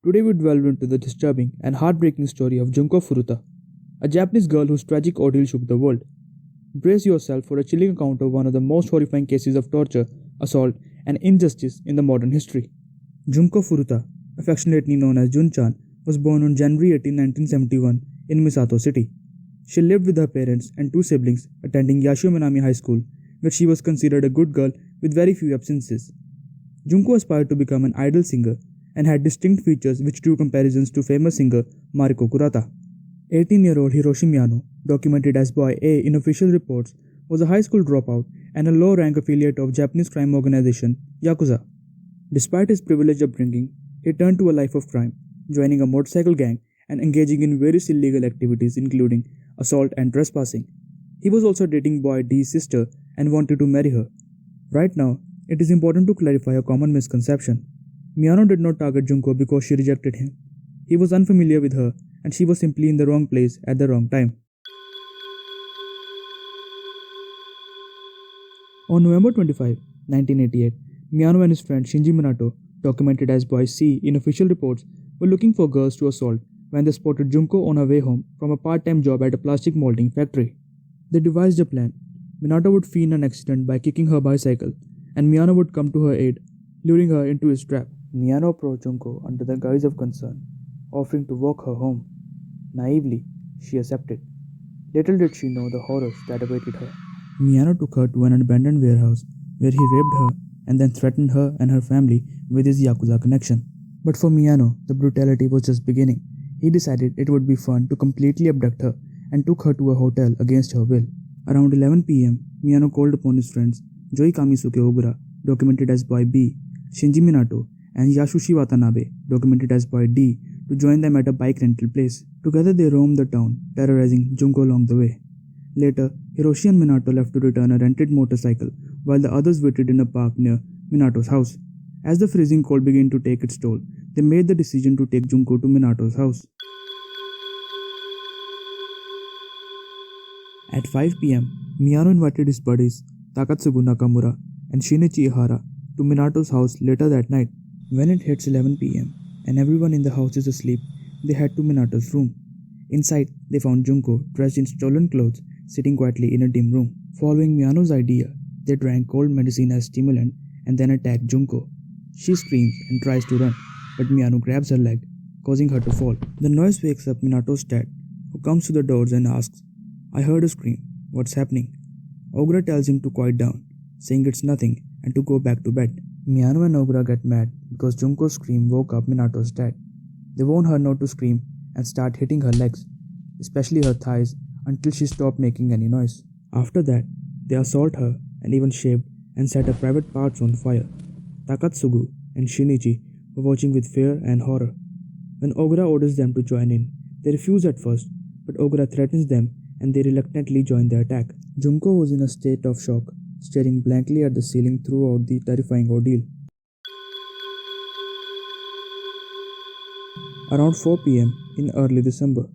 Today we delve into the disturbing and heartbreaking story of Junko Furuta, a Japanese girl whose tragic ordeal shook the world. Brace yourself for a chilling account of one of the most horrifying cases of torture, assault, and injustice in the modern history. Junko Furuta, affectionately known as Jun-chan, was born on January 18, 1971 in Misato City. She lived with her parents and two siblings, attending Yashio Minami High School, where she was considered a good girl with very few absences. Junko aspired to become an idol singer and had distinct features which drew comparisons to famous singer Mariko Kurata. 18-year-old Hiroshi Miyano, documented as Boy A in official reports, was a high school dropout and a low-rank affiliate of Japanese crime organization Yakuza. Despite his privileged upbringing, he turned to a life of crime, joining a motorcycle gang and engaging in various illegal activities including assault and trespassing. He was also dating Boy D's sister and wanted to marry her. Right now, it is important to clarify a common misconception. Miyano did not target Junko because she rejected him. He was unfamiliar with her and she was simply in the wrong place at the wrong time. On November 25, 1988, Miyano and his friend Shinji Minato, documented as Boy C in official reports, were looking for girls to assault when they spotted Junko on her way home from a part-time job at a plastic molding factory. They devised a plan. Minato would feign an accident by kicking her bicycle, and Miyano would come to her aid, luring her into his trap. Miyano approached Junko under the guise of concern, offering to walk her home. Naively, she accepted. Little did she know the horrors that awaited her. Miyano took her to an abandoned warehouse where he raped her and then threatened her and her family with his Yakuza connection. But for Miyano, the brutality was just beginning. He decided it would be fun to completely abduct her and took her to a hotel against her will. Around 11 p.m., Miyano called upon his friends Joi Kamisuke Ogura, documented as Boy B, Shinji Minato, and Yasushi Watanabe, documented as Boy D, to join them at a bike rental place. Together they roamed the town, terrorizing Junko along the way. Later, Hiroshi and Minato left to return a rented motorcycle, while the others waited in a park near Minato's house. As the freezing cold began to take its toll, they made the decision to take Junko to Minato's house. At 5 p.m., Miyano invited his buddies Takatsugu Nakamura and Shinichi Ihara to Minato's house later that night. When it hits 11 p.m. and everyone in the house is asleep, they head to Minato's room. Inside, they found Junko dressed in stolen clothes, sitting quietly in a dim room. Following Miyano's idea, they drank cold medicine as stimulant and then attack Junko. She screams and tries to run, but Miyano grabs her leg, causing her to fall. The noise wakes up Minato's dad, who comes to the doors and asks, "I heard a scream. What's happening?" Ogura tells him to quiet down, saying it's nothing and to go back to bed. Miyano and Ogura get mad because Junko's scream woke up Minato's dad. They warn her not to scream and start hitting her legs, especially her thighs, until she stopped making any noise. After that, they assault her and even shaved and set her private parts on fire. Takatsugu and Shinichi were watching with fear and horror. When Ogura orders them to join in, they refuse at first, but Ogura threatens them and they reluctantly join the attack. Junko was in a state of shock, staring blankly at the ceiling throughout the terrifying ordeal. Around 4 p.m. in early December,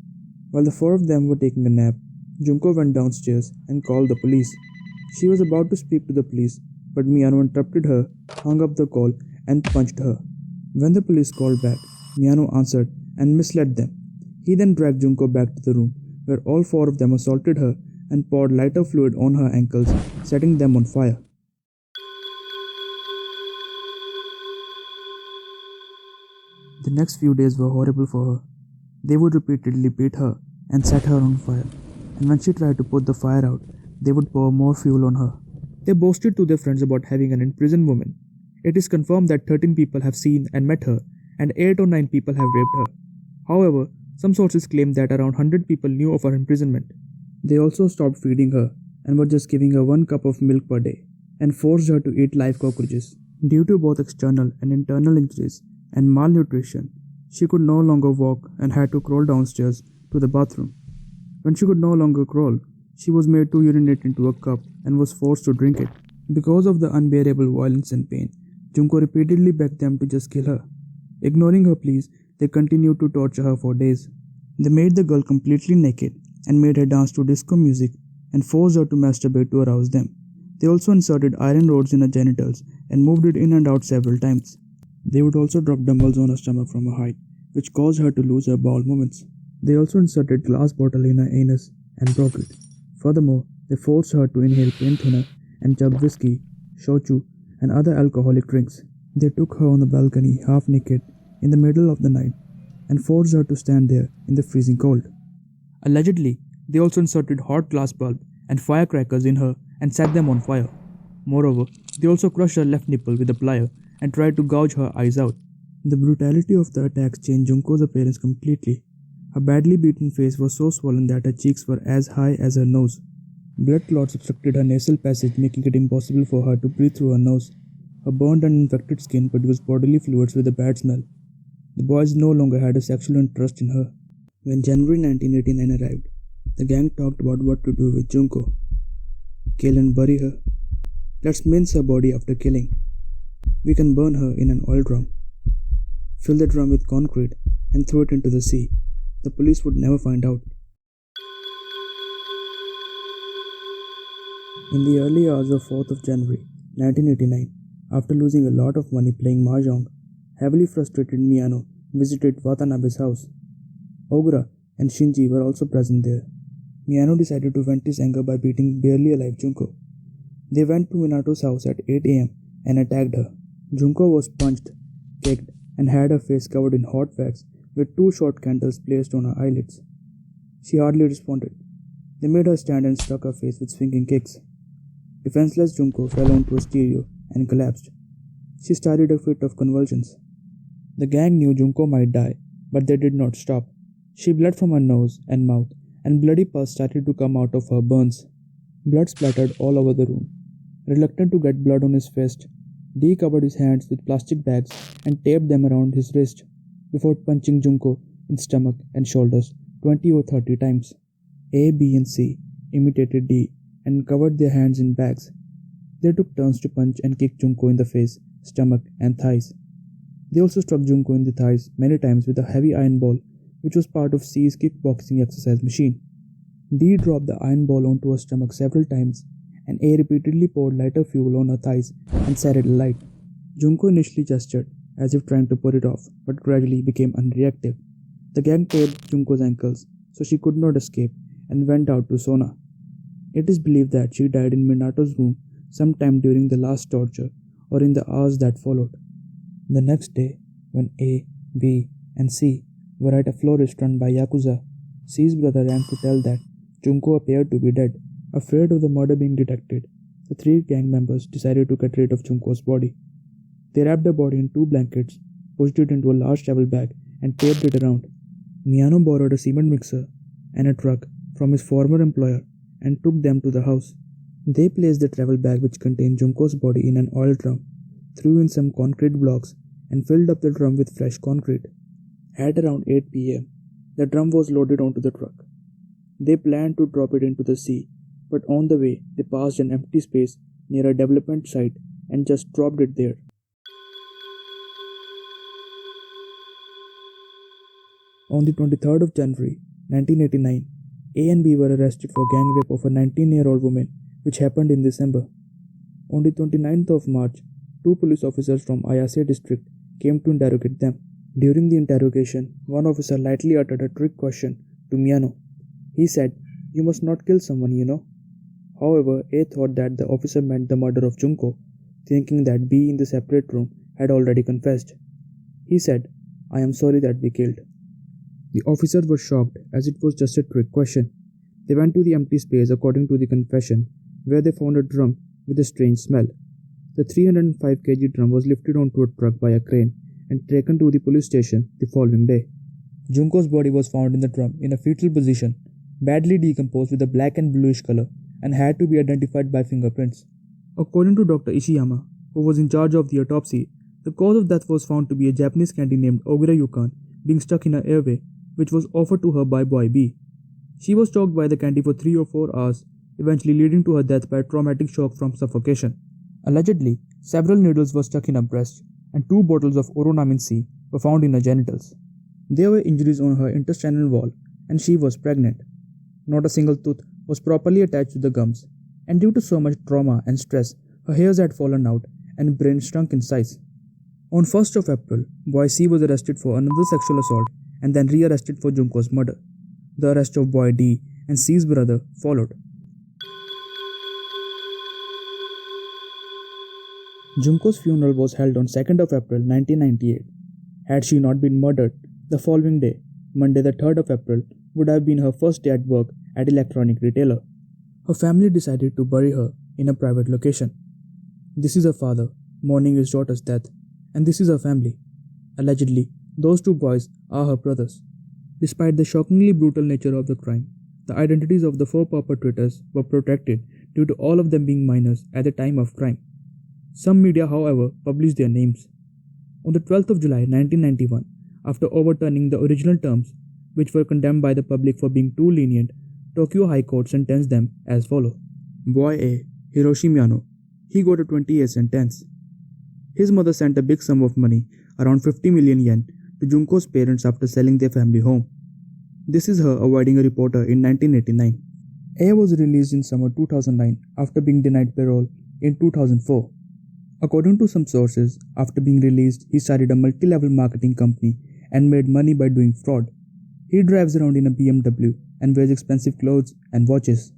while the four of them were taking a nap, Junko went downstairs and called the police. She was about to speak to the police, but Miyano interrupted her, hung up the call, and punched her. When the police called back, Miyano answered and misled them. He then dragged Junko back to the room, where all four of them assaulted her and poured lighter fluid on her ankles, setting them on fire. The next few days were horrible for her. They would repeatedly beat her and set her on fire, and when she tried to put the fire out, they would pour more fuel on her. They boasted to their friends about having an imprisoned woman. It is confirmed that 13 people have seen and met her, and 8 or 9 people have raped her. However, some sources claim that around 100 people knew of her imprisonment. They also stopped feeding her and were just giving her 1 cup of milk per day, and forced her to eat live cockroaches. Due to both external and internal injuries and malnutrition, she could no longer walk and had to crawl downstairs to the bathroom. When she could no longer crawl, she was made to urinate into a cup and was forced to drink it. Because of the unbearable violence and pain, Junko repeatedly begged them to just kill her. Ignoring her pleas, they continued to torture her for days. They made the girl completely naked and made her dance to disco music and forced her to masturbate to arouse them. They also inserted iron rods in her genitals and moved it in and out several times. They would also drop dumbbells on her stomach from a height which caused her to lose her bowel movements. They also inserted glass bottle in her anus and broke it. Furthermore, they forced her to inhale paint thinner and chug whiskey, shochu, and other alcoholic drinks. They took her on the balcony half naked in the middle of the night and forced her to stand there in the freezing cold. Allegedly, they also inserted hot glass bulb and firecrackers in her and set them on fire. Moreover, they also crushed her left nipple with a plier and tried to gouge her eyes out. The brutality of the attacks changed Junko's appearance completely. Her badly beaten face was so swollen that her cheeks were as high as her nose. Blood clots obstructed her nasal passage, making it impossible for her to breathe through her nose. Her burned and infected skin produced bodily fluids with a bad smell. The boys no longer had a sexual interest in her. When January 1989 arrived, the gang talked about what to do with Junko. Kill and bury her. Let's mince her body after killing. We can burn her in an oil drum. Fill the drum with concrete and throw it into the sea. The police would never find out. In the early hours of 4th of January 1989, after losing a lot of money playing mahjong, heavily frustrated Miyano visited Watanabe's house. Ogura and Shinji were also present there. Miyano decided to vent his anger by beating barely alive Junko. They went to Minato's house at 8 am and attacked her. Junko was punched, kicked, and had her face covered in hot wax with 2 short candles placed on her eyelids. She hardly responded. They made her stand and struck her face with swinging kicks. Defenseless Junko fell onto a stereo and collapsed. She started a fit of convulsions. The gang knew Junko might die, but they did not stop. She bled from her nose and mouth, and bloody pus started to come out of her burns. Blood splattered all over the room. Reluctant to get blood on his fist, Dee covered his hands with plastic bags and taped them around his wrist before punching Junko in stomach and shoulders 20 or 30 times. A, B, and C imitated D and covered their hands in bags. They took turns to punch and kick Junko in the face, stomach, and thighs. They also struck Junko in the thighs many times with a heavy iron ball, which was part of C's kickboxing exercise machine. D dropped the iron ball onto her stomach several times, and A repeatedly poured lighter fuel on her thighs and set it alight. Junko initially gestured, as if trying to put it off, but gradually became unreactive. The gang taped Junko's ankles so she could not escape and went out to Sona. It is believed that she died in Minato's room sometime during the last torture or in the hours that followed. The next day, when A, B, and C were at a florist run by Yakuza, C's brother ran to tell that Junko appeared to be dead. Afraid of the murder being detected, the 3 gang members decided to get rid of Junko's body. They wrapped the body in 2 blankets, pushed it into a large travel bag, and taped it around. Miyano borrowed a cement mixer and a truck from his former employer and took them to the house. They placed the travel bag which contained Junko's body in an oil drum, threw in some concrete blocks, and filled up the drum with fresh concrete. At around 8 p.m., the drum was loaded onto the truck. They planned to drop it into the sea, but on the way they passed an empty space near a development site and just dropped it there. On the 23rd of January 1989, A and B were arrested for gang rape of a 19-year-old woman, which happened in December. On the 29th of March, 2 police officers from Ayase district came to interrogate them. During the interrogation, one officer lightly uttered a trick question to Miyano. He said, "You must not kill someone, you know." However, A thought that the officer meant the murder of Junko, thinking that B in the separate room had already confessed. He said, "I am sorry that we killed." The officers were shocked as it was just a trick question. They went to the empty space according to the confession, where they found a drum with a strange smell. The 305 kg drum was lifted onto a truck by a crane and taken to the police station the following day. Junko's body was found in the drum in a fetal position, badly decomposed with a black and bluish color, and had to be identified by fingerprints. According to Dr. Ishiyama, who was in charge of the autopsy, the cause of death was found to be a Japanese candy named Ogura Yukan being stuck in her airway, which was offered to her by boy B. She was choked by the candy for 3 or 4 hours, eventually leading to her death by a traumatic shock from suffocation. Allegedly, several needles were stuck in her breast, and 2 bottles of oronamin C were found in her genitals. There were injuries on her intestinal wall, and she was pregnant. Not a single tooth was properly attached to the gums, and due to so much trauma and stress, her hairs had fallen out and brain shrunk in size. On 1st of April, boy C was arrested for another sexual assault and then re-arrested for Junko's murder. The arrest of boy D and C's brother followed. Junko's funeral was held on 2nd of April 1998. Had she not been murdered, the following day, Monday the 3rd of April, would have been her first day at work at electronic retailer. Her family decided to bury her in a private location. This is her father, mourning his daughter's death, and this is her family. Allegedly, those two boys are her brothers. Despite the shockingly brutal nature of the crime, the identities of the 4 perpetrators were protected due to all of them being minors at the time of crime. Some media, however, published their names. On the 12th of July 1991, after overturning the original terms, which were condemned by the public for being too lenient, Tokyo High Court sentenced them as follows. Boy A, Hiroshi Miyano. He got a 20-year sentence. His mother sent a big sum of money, around 50 million yen, to Junko's parents after selling their family home. This is her avoiding a reporter in 1989. A was released in summer 2009 after being denied parole in 2004. According to some sources, after being released, he started a multi-level marketing company and made money by doing fraud. He drives around in a BMW and wears expensive clothes and watches.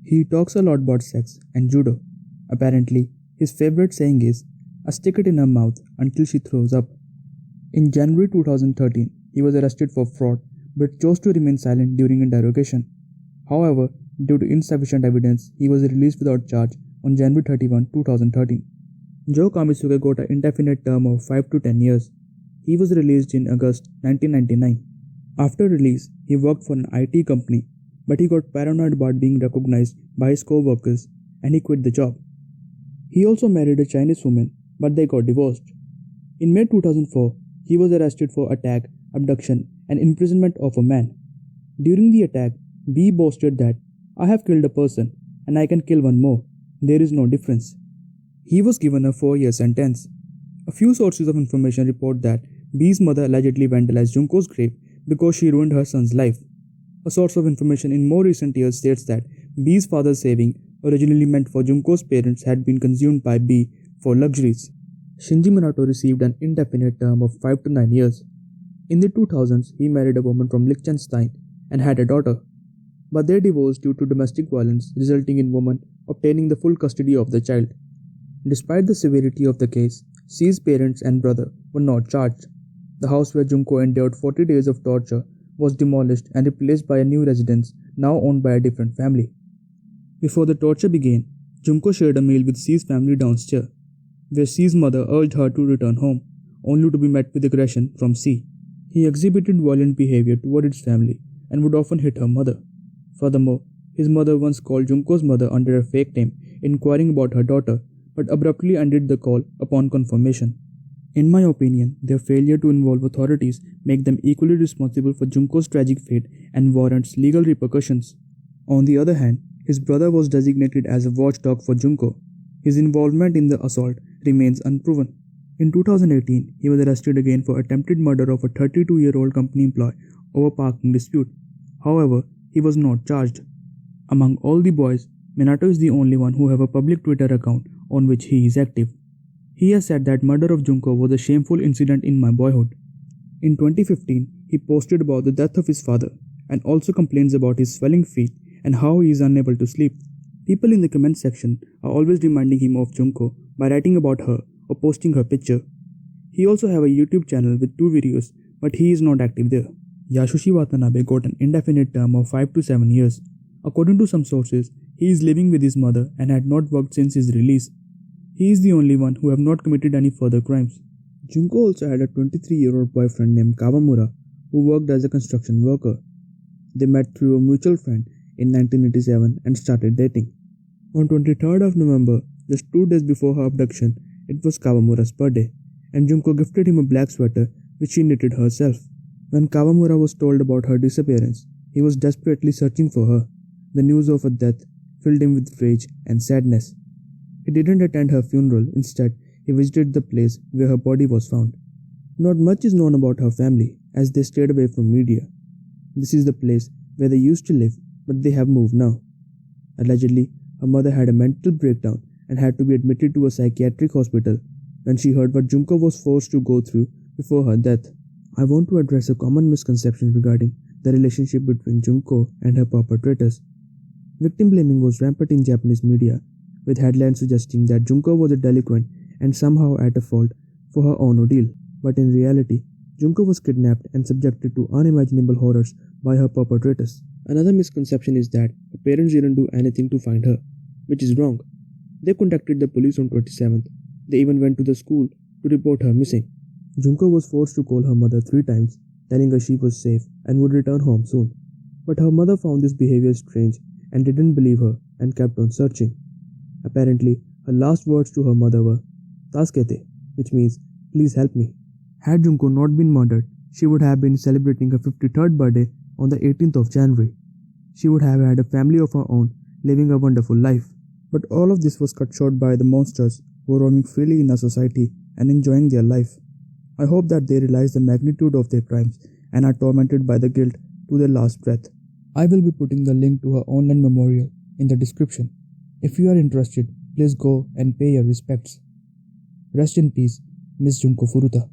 He talks a lot about sex and judo. Apparently, his favorite saying is, "I stick it in her mouth until she throws up." In January 2013, he was arrested for fraud but chose to remain silent during interrogation. However, due to insufficient evidence, he was released without charge on January 31, 2013. Joe Kamisuke got an indefinite term of 5 to 10 years. He was released in August 1999. After release, he worked for an IT company, but he got paranoid about being recognized by his co-workers and he quit the job. He also married a Chinese woman, but they got divorced. In May 2004, he was arrested for attack, abduction, and imprisonment of a man. During the attack, B boasted that, "I have killed a person and I can kill one more. There is no difference." He was given a 4-year sentence. A few sources of information report that B's mother allegedly vandalized Junko's grave because she ruined her son's life. A source of information in more recent years states that B's father's saving, originally meant for Junko's parents, had been consumed by B for luxuries. Shinji Minato received an indefinite term of 5 to 9 years. In the 2000s, he married a woman from Liechtenstein and had a daughter. But they divorced due to domestic violence, resulting in woman obtaining the full custody of the child. Despite the severity of the case, C's parents and brother were not charged. The house where Junko endured 40 days of torture was demolished and replaced by a new residence, now owned by a different family. Before the torture began, Junko shared a meal with C's family downstairs, where C's mother urged her to return home, only to be met with aggression from C. He exhibited violent behavior toward his family and would often hit her mother. Furthermore, his mother once called Junko's mother under a fake name, inquiring about her daughter, but abruptly ended the call upon confirmation. In my opinion, their failure to involve authorities make them equally responsible for Junko's tragic fate and warrants legal repercussions. On the other hand, his brother was designated as a watchdog for Junko. His involvement in the assault remains unproven. In 2018, he was arrested again for attempted murder of a 32-year-old company employee over parking dispute. However, he was not charged. Among all the boys, Minato is the only one who have a public Twitter account on which he is active. He has said that murder of Junko was a shameful incident in my boyhood. In 2015, he posted about the death of his father and also complains about his swelling feet and how he is unable to sleep. People in the comment section are always reminding him of Junko by writing about her or posting her picture. He also have a YouTube channel with 2 videos, but he is not active there. Yasushi Watanabe got an indefinite term of 5 to 7 years. According to some sources, he is living with his mother and had not worked since his release. He is the only one who have not committed any further crimes. Junko also had a 23-year-old boyfriend named Kawamura who worked as a construction worker. They met through a mutual friend in 1987 and started dating. On 23rd of November, just 2 days before her abduction, it was Kawamura's birthday, and Junko gifted him a black sweater which she knitted herself. When Kawamura was told about her disappearance, he was desperately searching for her. The news of her death filled him with rage and sadness. He didn't attend her funeral. Instead, he visited the place where her body was found. Not much is known about her family, as they stayed away from media. This is the place where they used to live, but they have moved now. Allegedly, her mother had a mental breakdown and had to be admitted to a psychiatric hospital. when she heard what Junko was forced to go through before her death. I want to address a common misconception regarding the relationship between Junko and her perpetrators. Victim blaming was rampant in Japanese media, with headlines suggesting that Junko was a delinquent and somehow at a fault for her own ordeal. But in reality, Junko was kidnapped and subjected to unimaginable horrors by her perpetrators. Another misconception is that her parents didn't do anything to find her, which is wrong. They contacted the police on 27th. They even went to the school to report her missing. Junko was forced to call her mother 3 times, telling her she was safe and would return home soon. But her mother found this behavior strange and didn't believe her and kept on searching. Apparently, her last words to her mother were, "Taskete," which means, "Please help me." Had Junko not been murdered, she would have been celebrating her 53rd birthday on the 18th of January. She would have had a family of her own, living a wonderful life. But all of this was cut short by the monsters who were roaming freely in our society and enjoying their life. I hope that they realize the magnitude of their crimes and are tormented by the guilt to their last breath. I will be putting the link to her online memorial in the description. If you are interested, please go and pay your respects. Rest in peace, Miss Junko Furuta.